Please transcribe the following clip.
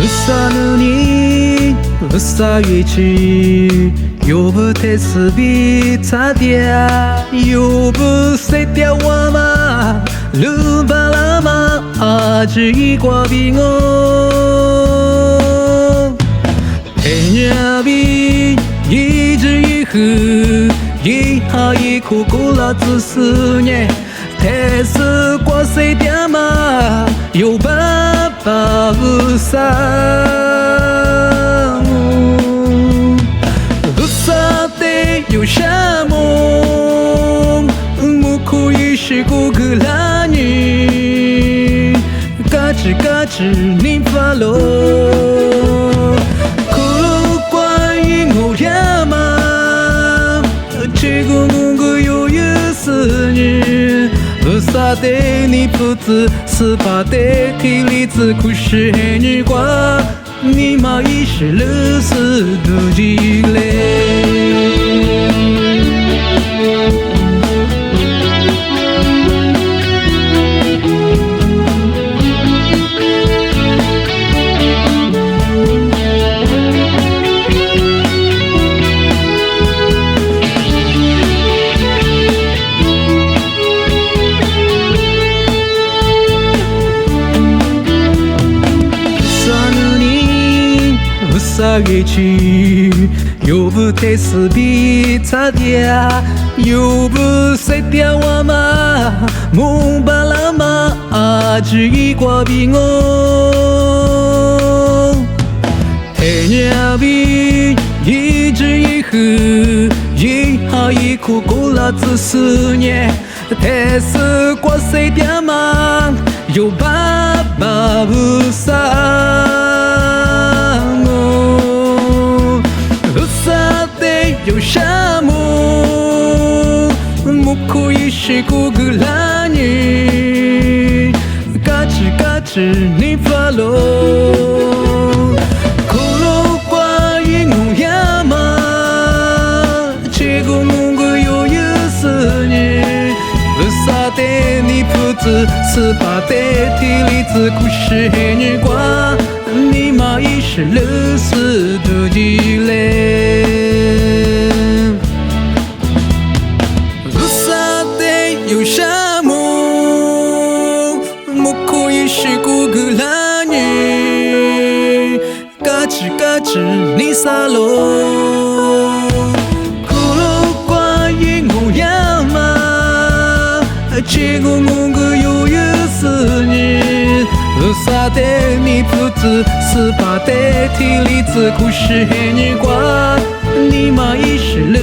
Usanuni usayichi yobu tesubi tadia yobu setia wama lubalama aji kwa bingo Henyabi yizi yihu yiha yiku kula zisi nye tesu kwa setia ma yobaba usate yoshamo muku yishiku gulani gachi gachi ni falo kulu kwa yingo yama chigu mungu yoyusuni usate你不知是把的体力自苦是你挂你妈一时了是的积累Usagichi yobu tesubi tadia yobu setia wama mubalama aji kwa bingo Henyabi yizi yihu yiha yiku kula zisi nye tesu kwa setia ma yobaba usa yoshamo muku yishiku gulani gachi gachi ni falo kolo kwa yingu yama chigu mungu yoyusuni usate ni puzi是把的体力自苦是你挂你妈一时了是的积累有沙漠，木库也是古格拉尼，嘎吱嘎吱你撒罗，骷髅瓜因乌亚玛，结果蒙个有意思你，萨德你不知是把的体力自苦是你瓜，你妈一时了。